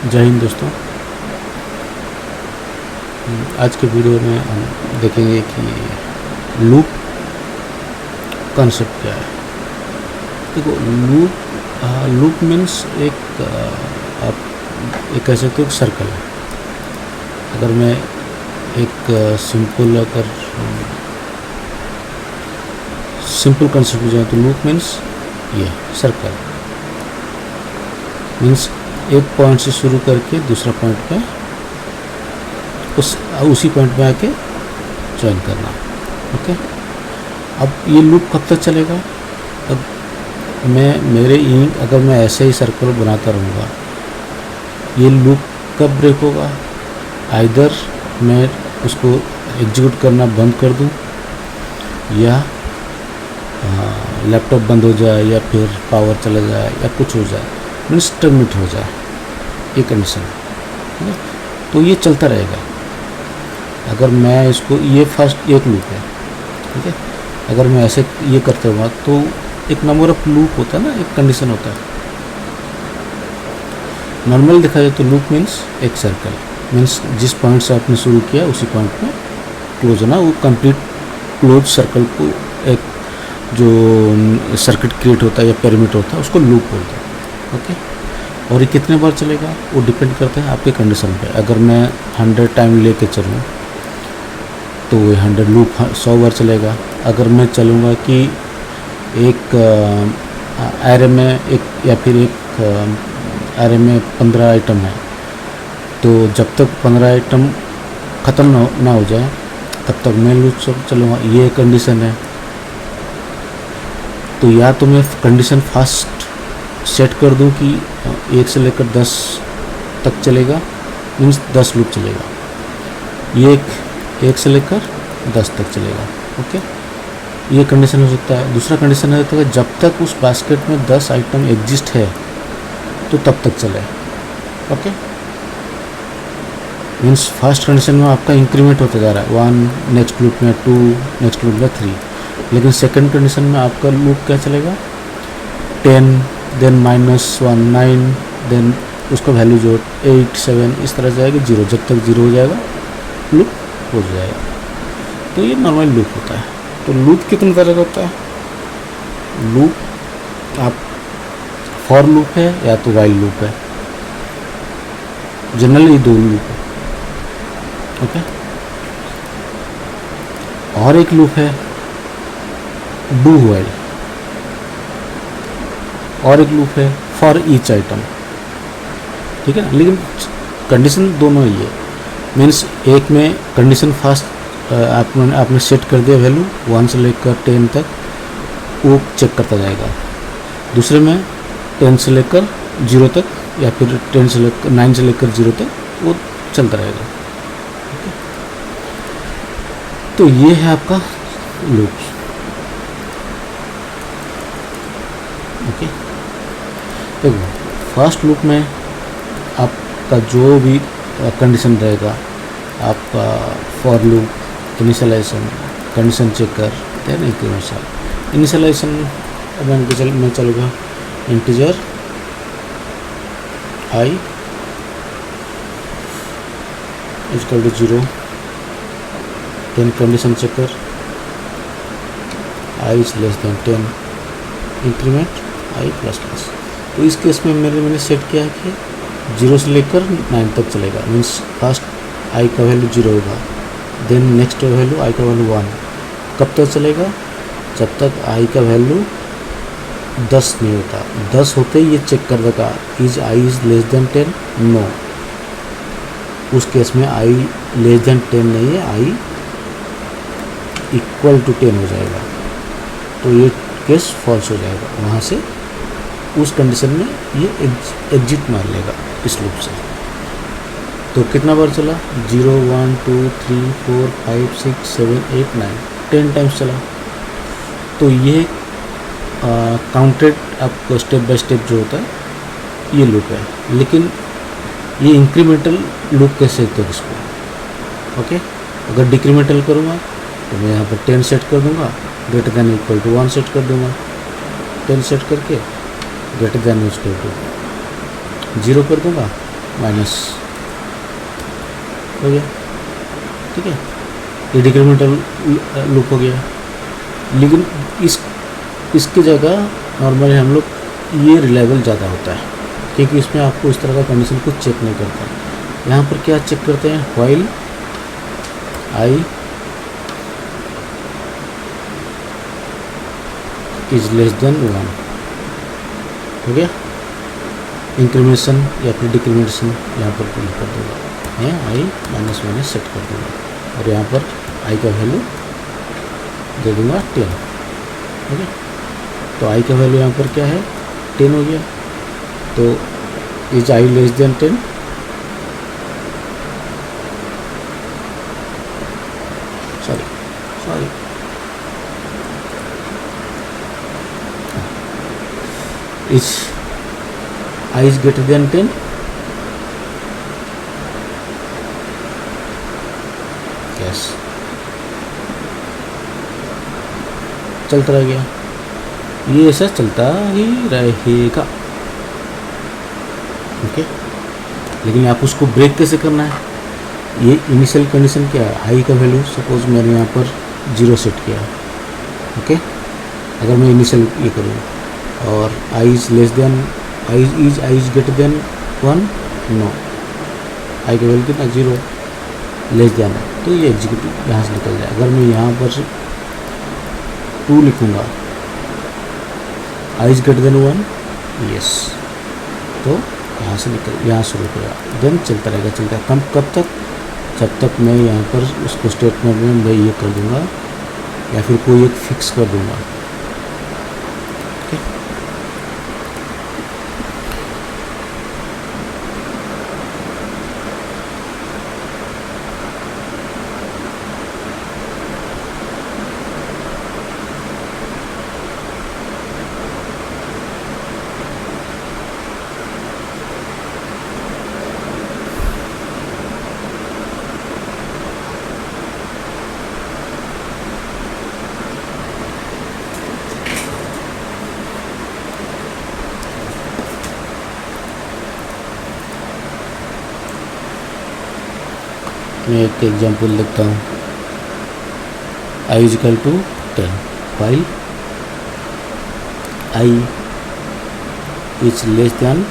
जय हिंद दोस्तों। आज के वीडियो में हम देखेंगे कि लूप कॉन्सेप्ट क्या है। देखो, लूप मीन्स आप एक कह सकते हो सर्कल है। अगर मैं एक सिंपल कॉन्सेप्ट में जाए तो लूप मीन्स ये सर्कल मीन्स एक पॉइंट से शुरू करके दूसरा पॉइंट पे उसी पॉइंट पे आके ज्वाइन करना। ओके, अब ये लूप कब तक चलेगा? अब अगर मैं ऐसे ही सर्कल बनाता रहूँगा, ये लूप कब ब्रेक होगा? आइदर मैं उसको एग्जीक्यूट करना बंद कर दूँ, या लैपटॉप बंद हो जाए, या फिर पावर चला जाए, या कुछ हो जाए, मीन्स टर्मिनेट हो जाए, ये कंडीशन है। तो ये चलता रहेगा। अगर मैं इसको, ये फर्स्ट एक लूप है, ठीक है। अगर मैं ऐसे ये करते हुआ तो एक नंबर ऑफ लूप होता है ना, एक कंडीशन होता है। नॉर्मल देखा जाए तो लूप मीन्स एक सर्कल मीन्स जिस पॉइंट से आपने शुरू किया उसी पॉइंट पे क्लोज होना, वो कंप्लीट क्लोज सर्कल को, एक जो सर्किट क्रिएट होता है या पेरिमीटर होता है, उसको लूप बोलते हैं। ओके, और ये कितने बार चलेगा वो डिपेंड करता है आपके कंडीशन पे। अगर मैं 100 टाइम लेके चलूँ तो ये 100 लूप 100 बार चलेगा। अगर मैं चलूँगा कि एक एरे में एक एरे में 15 आइटम है, तो जब तक 15 आइटम ख़त्म ना हो जाए तब तक मैं लूप चलूँगा, ये कंडीशन है। तो या तो मैं कंडीशन फास्ट सेट कर दूं कि 1 से लेकर 10 तक चलेगा, मीन्स 10 लूप चलेगा। ये 1 से लेकर 10 तक चलेगा। ओके, ये कंडीशन हो सकता है। दूसरा कंडीशन है तो जब तक उस बास्केट में 10 आइटम एग्जिस्ट है तो तब तक चले। ओके, मीन्स फर्स्ट कंडीशन में आपका इंक्रीमेंट होता जा रहा है, 1 नेक्स्ट लूप में 2 नेक्स्ट लूप में 3। लेकिन सेकंड कंडीशन में आपका लूप क्या चलेगा? 10 देन -1 9 देन उसका वैल्यू जो 8 7 इस तरह जाएगा 0। जब तक 0 हो जाएगा लूप हो जाएगा। तो ये नॉर्मल लूप होता है। तो लूप कितने तरह का होता है? लूप आप फॉर लूप है या तो वाइल लूप है। जनरली 2 लूप है। ओके, और एक लूप है डू वाइल, और एक लूप है फॉर ईच आइटम, ठीक है ना। लेकिन कंडीशन दोनों ही है। मीन्स एक में कंडीशन फास्ट आपने सेट कर दिया, वैल्यू 1 से लेकर 10 तक वो चेक करता जाएगा। दूसरे में 10 से लेकर 0 तक, या फिर 9 से लेकर 0 तक वो चलता रहेगा। तो ये है आपका लूप। ओके, देखो फर्स्ट लूप में आपका जो भी कंडीशन रहेगा, आपका for loop, initialization, condition checker, then increment. Initialization मैं चलूँगा integer i equal to 0, then condition checker i is less than 10, increment i ++। तो इस केस में मैंने सेट किया है कि 0 से लेकर 9 तक चलेगा। मीन्स फर्स्ट i का वैल्यू 0 होगा, देन नेक्स्ट वैल्यू i का वैल्यू 1। कब तक चलेगा? जब तक i का वैल्यू 10 नहीं होता। 10 होते ही ये चेक कर देगा is i is less than 10, no. उस केस में i लेस देन 10 नहीं है, i इक्वल टू 10 हो जाएगा। तो ये केस फॉल्स हो जाएगा। वहाँ से उस कंडीशन में ये एग्जिट मार लेगा इस लूप से। तो कितना बार चला? 0 1 2 3 4 5 6 7 8 9 10 टाइम्स चला। तो ये काउंटेड आपको स्टेप बाय स्टेप जो होता है ये लूप है। लेकिन ये इंक्रीमेंटल लूप कैसे तो इसको। ओके, अगर डिक्रीमेंटल करूँगा तो मैं यहाँ पर 10 सेट कर दूँगा, greater than equal to 1 set कर दूँगा। 10 सेट करके ग्रेटर दैन इक्वल टू 0 कर दूँगा, माइनस हो गया, ठीक है, ये डिक्रीमेंटल लूप हो गया। लेकिन इसकी जगह नॉर्मली हम लोग ये रिलायबल ज़्यादा होता है, क्योंकि इसमें आपको इस तरह का कंडीशन को चेक नहीं करता। यहाँ पर क्या चेक करते हैं, while I is less then 1 हो गया, इंक्रीमेशन या फिर डिक्रीमेंटेशन यहाँ पर प्रिंट कर दूँगा, है आई -1 सेट कर दूँगा, और यहाँ पर आई का वैल्यू दे दूँगा 10, ठीक है। तो आई का वैल्यू यहाँ पर क्या है, 10 हो गया। तो is I less than 10, sorry is I is greater then 10, yes, चलता रह गया, ये ऐसा चलता ही रहेगा, ओके। लेकिन आप उसको ब्रेक कैसे करना है, ये इनिशियल कंडीशन क्या है, आई का वैल्यू सपोज मैंने यहाँ पर 0 सेट किया, ओके। अगर मैं इनिशियल ये करूँ और I is less than I is greater than 1, no, I का वैल्यू कितना 0 लेस देन, तो ये एग्जीक्यूटिव यहाँ से निकल जाए। अगर मैं यहाँ पर 2 लिखूँगा, आई इज ग्रेटर देन 1, यस, तो यहाँ से निकल, यहाँ शुरू करेगा, देन चलता रहेगा, कब तक, जब तक मैं यहाँ पर उसको स्टेटमेंट में मैं ये कर दूँगा या फिर कोई एक फिक्स कर दूँगा, ठीक है। मैं एक एग्जांपल लिखता हूँ, I is equal to 10 while I is less than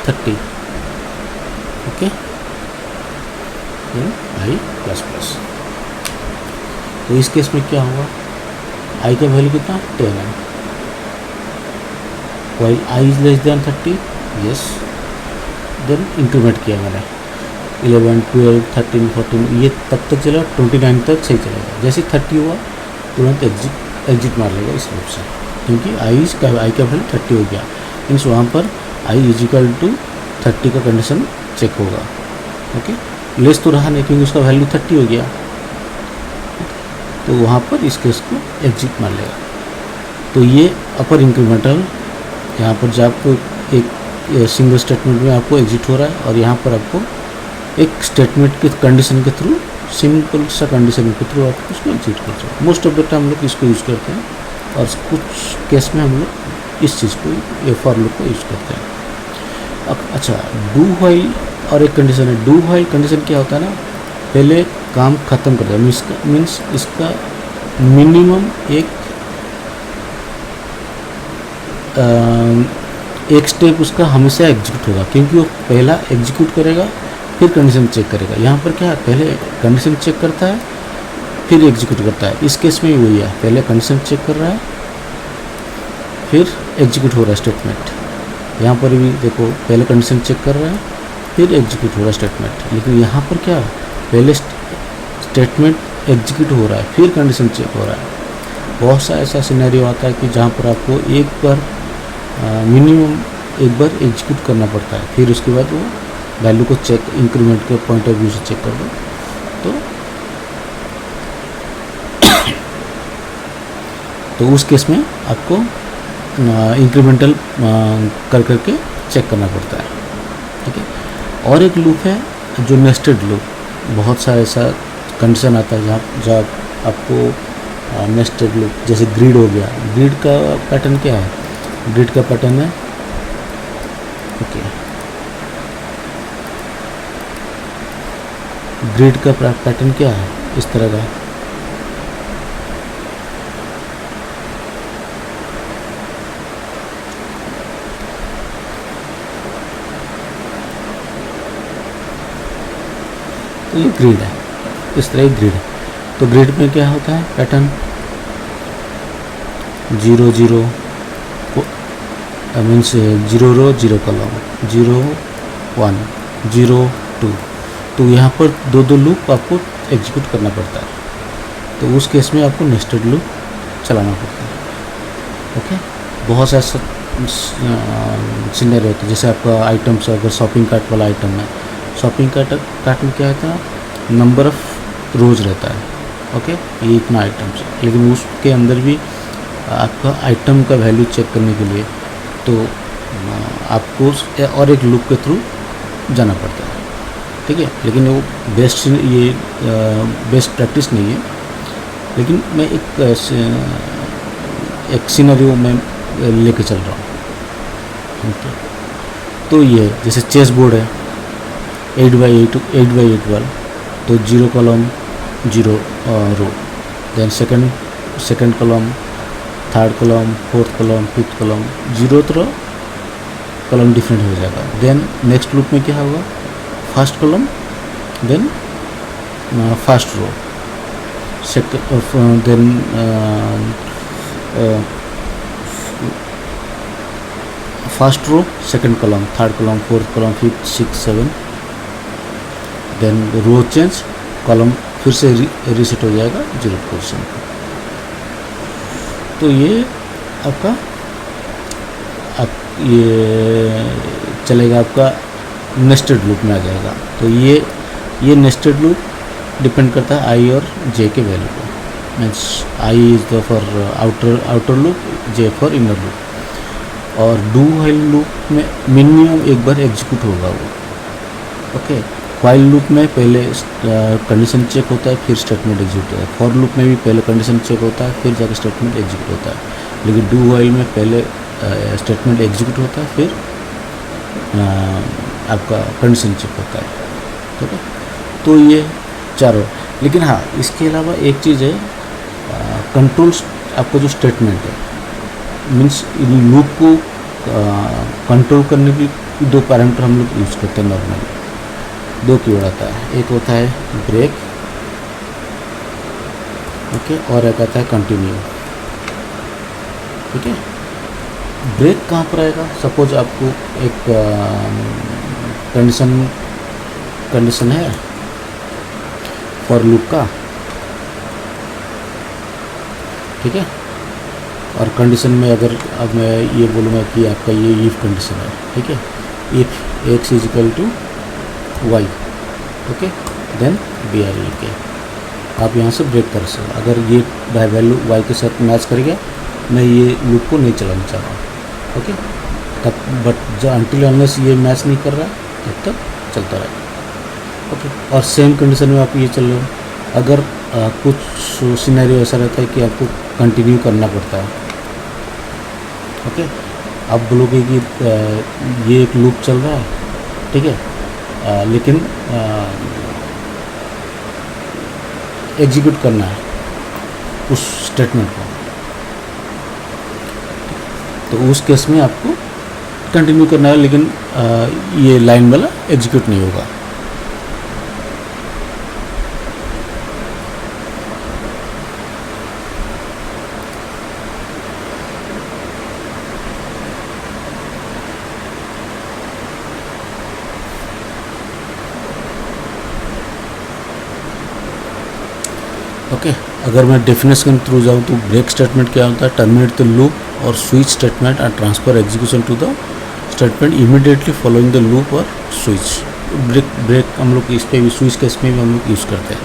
30, okay, I plus plus. तो इस केस में क्या होगा, आई का वैल्यू कितना 10 है, while I is less than 30, yes, then increment किया मैंने 11, 12, 13, 14, ये तब तक चला 29 तक सही चलेगा। जैसे 30 हुआ तुरंत एग्जिट मार लेगा इस लूप से, क्योंकि आई का वैल्यू 30 हो गया, मीन्स वहाँ पर आई इज इक्वल टू 30 का कंडीशन चेक होगा, ओके। लेस तो रहा नहीं क्योंकि उसका वैल्यू 30 हो गया, तो वहाँ पर इस केस को एग्जिट मार लेगा। तो ये अपर इंक्रीमेंटल, यहाँ पर जब आपको एक सिंगल स्टेटमेंट में आपको एग्जिट हो रहा है, और यहाँ पर आपको एक स्टेटमेंट के कंडीशन के थ्रू, सिंपल सा कंडीशन के थ्रू आप उसको एग्जिट कर सकते। मोस्ट ऑफ द टाइम हम लोग इसको यूज़ करते हैं, और कुछ केस में हम लोग इस चीज़ को, ये फॉर लूप को यूज़ करते हैं। अच्छा, डू व्हाइल और एक कंडीशन है। डू व्हाइल कंडीशन क्या होता है ना, पहले काम ख़त्म कर देगा, मीन्स इसका मिनिमम एक स्टेप उसका हमेशा एग्जीक्यूट होगा, क्योंकि वो पहला एग्जीक्यूट करेगा फिर कंडीशन चेक करेगा। यहाँ पर क्या है, पहले कंडीशन चेक करता है फिर एग्जीक्यूट करता है। इस केस में वही है, पहले कंडीशन चेक कर रहा है फिर एग्जीक्यूट हो रहा है स्टेटमेंट। यहाँ पर भी देखो, पहले कंडीशन चेक कर रहा है फिर एग्जीक्यूट हो रहा है स्टेटमेंट। लेकिन यहाँ पर क्या, पहले स्टेटमेंट एग्जीक्यूट हो रहा है फिर कंडीशन चेक हो रहा है। बहुत सा ऐसा सिनेरियो आता है कि जहाँ पर आपको एक बार मिनिमम एक बार एग्जीक्यूट करना पड़ता है, फिर उसके बाद वो वैल्यू को चेक, इंक्रीमेंट के पॉइंट ऑफ व्यू से चेक कर दो। तो उस केस में आपको इंक्रीमेंटल कर करके चेक करना पड़ता है, ठीक है। और एक लूप है जो नेस्टेड लूप। बहुत सा ऐसा कंडीशन आता है जहाँ आपको नेस्टेड लूप जैसे ग्रिड हो गया। ग्रिड का पैटर्न क्या है? ग्रिड का पैटर्न है ओके, ग्रिड का पैटर्न क्या है? इस तरह का तो ये ग्रिड है, इस तरह ग्रिड है। तो ग्रिड में क्या होता है पैटर्न? 0 0 मीन्स 0 रो 0 कॉलम, 0 1 0 2। तो यहाँ पर दो दो लूप आपको एग्जीक्यूट करना पड़ता है, तो उस केस में आपको नेस्टेड लूप चलाना पड़ता है ओके। बहुत सा सिनेरियो होता है, जैसे आपका आइटम्स अगर शॉपिंग कार्ट वाला आइटम है, शॉपिंग कार्ट में क्या रहता है? नंबर ऑफ रोज रहता है ओके, ये इतना आइटम्स, लेकिन उसके अंदर भी आपका आइटम का वैल्यू चेक करने के लिए तो आपको और एक लूप के थ्रू जाना पड़ता है, ठीक है। लेकिन वो बेस्ट प्रैक्टिस नहीं है, लेकिन मैं एक सिनेरियो में लेके चल रहा हूँ ओके। तो ये जैसे चेस बोर्ड है 8x8 वाला, तो 0 column 0 row, then second column, third column, fourth column, fifth column, 0th row column different हो जाएगा। देन नेक्स्ट लूप में क्या होगा? First column, then first row, then first row, second column, third column, fourth column, fifth, six, seven, then row change, column फिर से reset हो जाएगा 0 position पर। तो ये आपका ये चलेगा, आपका नेस्टेड लूप में आ जाएगा। तो ये नेस्टेड लूप डिपेंड करता है आई और जे के वैल्यू को, means I is the for outer loop, J for inner loop. और डू व्हाइल लूप में मिनिमम एक बार एग्जीक्यूट होगा वो ओके। व्हाइल लूप में पहले कंडीशन चेक होता है, फिर स्टेटमेंट एग्जीक्यूट होता है। फॉर लूप में भी पहले कंडीशन चेक होता है, फिर जाकर स्टेटमेंट एग्जीक्यूट होता है। लेकिन डू व्हाइल में पहले स्टेटमेंट एग्जीक्यूट होता है, फिर आपका कंडीशन चेक होता है, ठीक है। तो ये चारों, लेकिन हाँ इसके अलावा एक चीज़ है, कंट्रोल आपका जो स्टेटमेंट है, मीन्स लूप को कंट्रोल करने के लिए दो पैरामीटर हम लोग यूज़ करते हैं नॉर्मली। दो कीवर्ड आता है, एक होता है ब्रेक ओके, और एक आता है कंटिन्यू, ठीक है। ब्रेक कहाँ पर आएगा? सपोज आपको एक कंडीशन है फॉर लूप का, ठीक है, और कंडीशन में अगर अब मैं ये बोलूँगा कि आपका ये इफ कंडीशन है, ठीक है, if X is equal to Y okay, then B R E K आप यहाँ से ब्रेक कर सकते हो। अगर ये वैल्यू वाई के साथ मैच कर गया, मैं ये लूप को नहीं चलाना चाह रहा हूँ ओके, तब बट जो अनटिल अनलेस ये मैच नहीं कर रहा तब तक चलता रहेगा ओके। और सेम कंडीशन में आप ये चल रहे हो, अगर कुछ सिनेरियो ऐसा रहता है कि आपको कंटिन्यू करना पड़ता है ओके। आप बोलोगे कि ये एक लूप चल रहा है, ठीक है, लेकिन एग्जीक्यूट करना है उस स्टेटमेंट को, तो उस केस में आपको कंटिन्यू करना है, लेकिन ये लाइन वाला एग्जीक्यूट नहीं होगा। ओके अगर मैं डेफिनेशन के थ्रू जाऊँ तो ब्रेक स्टेटमेंट क्या होता है? टर्मिनेट द लूप और switch statement and transfer execution to the statement immediately following the loop और स्विच। ब्रेक हम लोग इस पे भी, स्विच केस में भी हम लोग यूज़ करते हैं।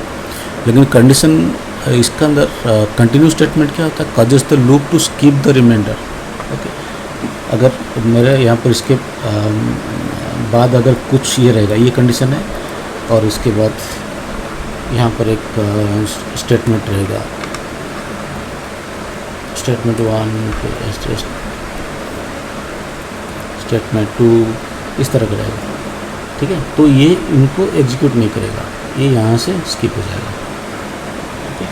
लेकिन कंडीशन इसका अंदर कंटिन्यू स्टेटमेंट क्या होता है? Causes the loop to skip the remainder okay. अगर मेरे यहाँ पर इसके बाद अगर कुछ ये रहेगा, ये कंडीशन है, और इसके बाद यहाँ पर एक स्टेटमेंट रहेगा स्टेटमेंट 1, स्टेटमेंट 2, इस तरह का रहेगा। ठीक है, तो ये इनको एग्जीक्यूट नहीं करेगा, ये यहाँ से स्किप हो जाएगा। ठीक है,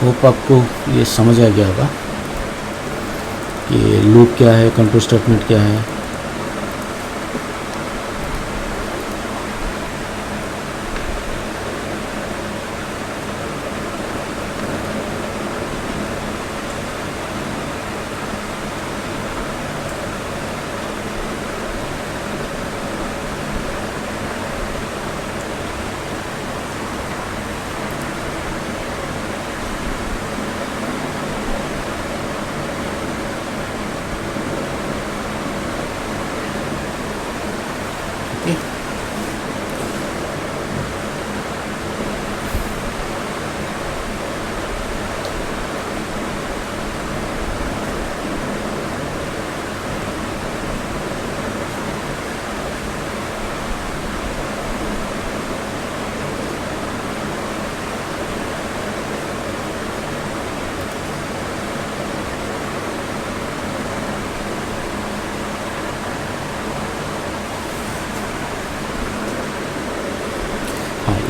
होप आपको ये समझ आ गया होगा कि लूप क्या है, कंट्रोल स्टेटमेंट क्या है।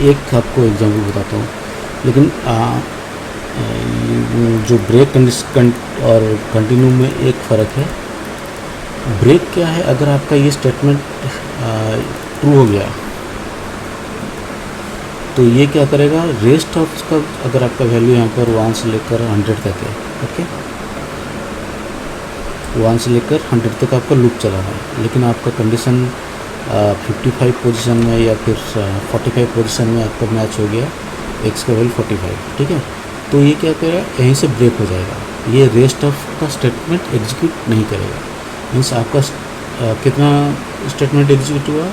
एक आपको एग्जाम्पल बताता हूँ, लेकिन जो ब्रेक और कंटिन्यू में एक फ़र्क है। ब्रेक क्या है, अगर आपका ये स्टेटमेंट ट्रू हो गया तो ये क्या करेगा, रेस्ट ऑफ उसका, अगर आपका वैल्यू यहाँ पर 1 से लेकर 100 तक है, ओके, 1 से लेकर 100 तक आपका लूप चला रहा है, लेकिन आपका कंडीशन 55 पोजीशन में या फिर 45 पोजीशन में आपका मैच हो गया, एक्स का वैल्यू 45। ठीक है, तो ये क्या करेगा, यहीं से ब्रेक हो जाएगा, ये रेस्ट ऑफ का स्टेटमेंट एग्जीक्यूट नहीं करेगा। मीन्स आपका कितना स्टेटमेंट एग्जीक्यूट हुआ,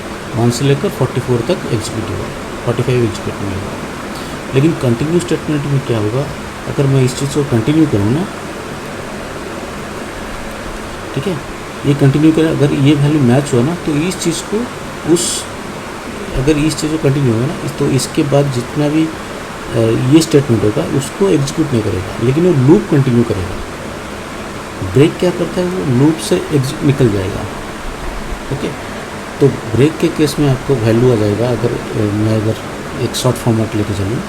1 से लेकर 44 तक एग्जीक्यूट हुआ, 45 एग्जीक्यूट नहीं हुआ। लेकिन कंटिन्यू स्टेटमेंट में क्या होगा, अगर मैं इस चीज़ को कंटिन्यू करूँ ना, ठीक है, ये कंटिन्यू करें, अगर ये वैल्यू मैच हुआ ना, तो इस चीज़ को अगर इस चीज़ को कंटिन्यू होगा ना, तो इसके बाद जितना भी ये स्टेटमेंट होगा उसको एग्जीक्यूट नहीं करेगा, लेकिन वो लूप कंटिन्यू करेगा। ब्रेक क्या करता है, वो लूप से निकल जाएगा। ओके, तो ब्रेक के केस में आपको वैल्यू आ जाएगा, अगर एक शॉर्ट फॉर्मेट लेके चलूँ,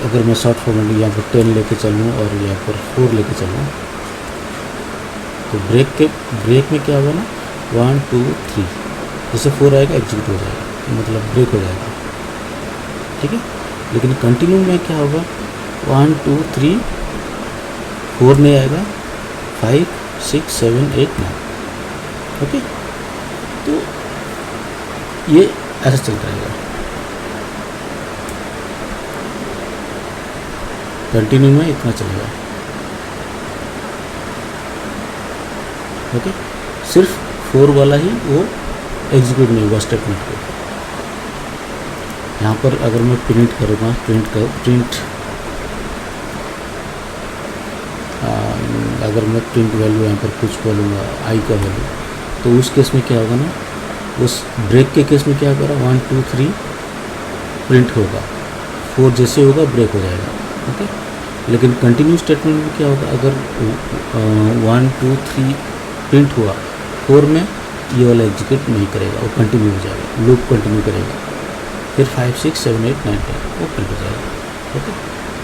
अगर मैं शॉर्ट फॉर्मेट यहाँ पर 10 लेके चलूँ और यहाँ पर 4 लेके चलूँ, तो ब्रेक में क्या होगा ना, 1 2 3, जैसे 4 आएगा एग्जीक्यूट हो जाएगा, मतलब ब्रेक हो जाएगा। ठीक है, लेकिन कंटिन्यू में क्या होगा, 1 2 3 4 नहीं आएगा, 5 6 7 8 9। ओके, तो ये ऐसा चल रहेगा। कंटिन्यू में इतना चलेगा। ओके, सिर्फ 4 वाला ही वो एग्जीक्यूट नहीं हुआ स्टेटमेंट को। यहाँ पर अगर मैं प्रिंट करूँगा, अगर मैं प्रिंट वैल्यू यहाँ पर कुछ बोलूँगा आई का वैल्यू, तो उस केस में क्या होगा ना, उस ब्रेक के केस में क्या होगा, 1 2 3 प्रिंट होगा, 4 जैसे होगा ब्रेक हो जाएगा। ओके, लेकिन कंटिन्यू स्टेटमेंट में क्या होगा, अगर 1 2 3 प्रिंट हुआ, 4 में ये वाला एग्जीक्यूट नहीं करेगा, वो कंटिन्यू हो जाएगा, लूप कंटिन्यू करेगा, फिर 5 6 7 8 9 10 वो प्रिंट हो जाएगा। ओके,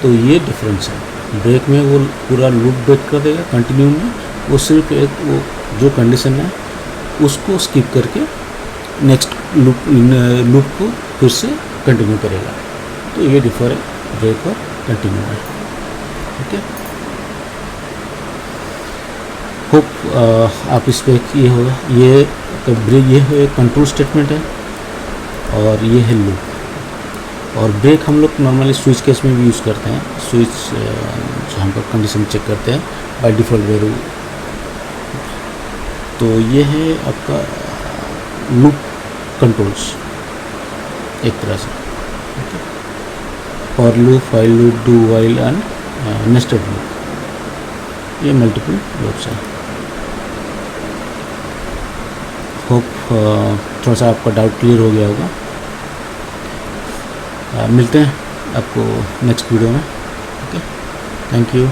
तो ये डिफरेंस है। ब्रेक में वो पूरा लूप ब्रेक कर देगा, कंटिन्यू में वो सिर्फ एक वो जो कंडीशन है उसको स्किप करके नेक्स्ट लूप को फिर से कंटिन्यू करेगा। तो ये डिफर है ब्रेक और कंटिन्यू है। ओके, होप आप इस पर ये होगा, ये है कंट्रोल स्टेटमेंट है और ये है लूप। और ब्रेक हम लोग नॉर्मली स्विच केस में भी यूज़ करते हैं, स्विच जहाँ पर कंडीशन चेक करते हैं बाय डिफ़ॉल्ट वैल्यू। तो ये है आपका लूप कंट्रोल्स एक तरह से। For loop, while loop, do while and nested loop, ये मल्टीपल लूप्स हैं। थोड़ा सा आपका डाउट क्लियर हो गया होगा। मिलते हैं आपको नेक्स्ट वीडियो में। Okay, thank you.